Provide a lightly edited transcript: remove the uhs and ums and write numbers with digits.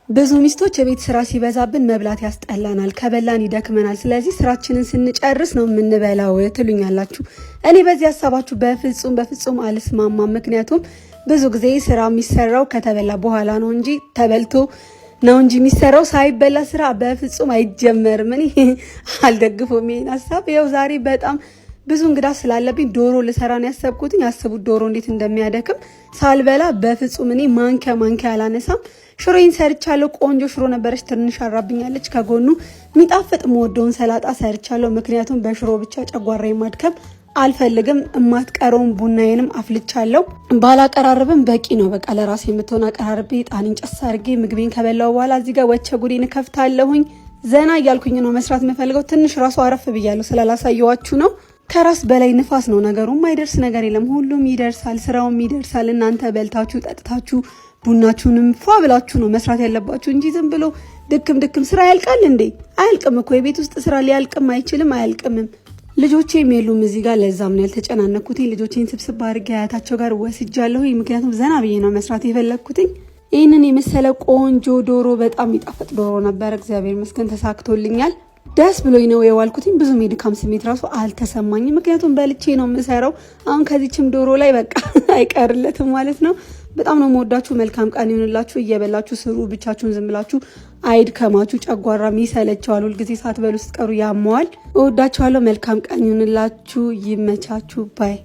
ብዙ ሚስቶች የቤት ስራ ሲበዛብን መብላት ያስጠላናል፣ ከበላን ይደክመናል። ስለዚህ ስራችንን ስንጨርስ ነው የምንበላው ትሉኛላችሁ። እኔ በዚህ ሀሳባችሁ በፍጹም አልስማማም። ምክንያቱም ብዙ ጊዜ ስራ የሚሰራው ከተበላ በኋላ ነው እንጂ ተበልቶ ነው እንጂ የሚሰራው ሳይበላ ስራ በፍጹም አይጀመርም። እኔ አልደግፈውም ይሄን ሀሳብ። ይኸው ዛሬ በጣም ብዙ እንግዳ ስላለብኝ ዶሮ ልሰራ ነው ያሰብኩት። ያሰቡት ዶሮ እንዴት እንደሚያደክም ሳልበላ በፍጹም እኔ ማንኪያ አላነሳም። ሽሮዬን ሰርቻለሁ። ቆንጆ ሽሮ ነበረች፣ ትንሽ አራብኛለች። ከጎኑ የሚጣፍጥ የምወደውን ሰላጣ ሰርቻለሁ። ምክንያቱም በሽሮ ብቻ ጨጓራዬን ማድከም አልፈልግም። የማትቀረውን ቡናዬንም አፍልቻለሁ። ባላቀራርብም በቂ ነው። በቃ ለራሴ የምትሆን አቀራርቤ ጣኔን ጨስ አድርጌ ምግቤን ከበላው በኋላ እዚህ ጋር ወቸ ጉዴን ከፍታለሁኝ። ዘና እያልኩኝ ነው መስራት የምፈልገው። ትንሽ ራሱ አረፍ ብያለሁ ስላላሳየዋችሁ ነው። ከራስ በላይ ንፋስ ነው ነገሩ። የማይደርስ ነገር የለም፣ ሁሉም ይደርሳል፣ ስራውም ይደርሳል። እናንተ በልታችሁ ጠጥታችሁ ቡናችሁንም ፏ ብላችሁ ነው መስራት ያለባችሁ እንጂ ዝም ብሎ ድክም ስራ ያልቃል እንዴ? አያልቅም እኮ የቤት ውስጥ ስራ ሊያልቅም አይችልም፣ አያልቅምም። ልጆቼም የሉም እዚህ ጋር፣ ለዛም ነው ያልተጨናነኩት። ልጆቼን ስብስብ አድርጌ አያታቸው ጋር ወስጃለሁ። ምክንያቱም ዘና ብዬ ነው መስራት የፈለግኩት። ይህንን የመሰለ ቆንጆ ዶሮ፣ በጣም የሚጣፍጥ ዶሮ ነበር። እግዚአብሔር ይመስገን ተሳክቶልኛል። ደስ ብሎኝ ነው የዋልኩት። ብዙም የድካም ስሜት ራሱ አልተሰማኝም፣ ምክንያቱም በልቼ ነው የምሰራው። አሁን ከዚችም ዶሮ ላይ በቃ አይቀርለትም ማለት ነው። በጣም ነው የምወዳችሁ። መልካም ቀን ይሁንላችሁ። እየበላችሁ ስሩ፣ ብቻችሁን ዝም ብላችሁ አይድከማችሁ። ጨጓራም ይሰለቸዋል፣ ሁልጊዜ ሳትበሉ ስትቀሩ ያመዋል። እወዳችኋለሁ። መልካም ቀን ይሁንላችሁ። ይመቻችሁ ባይ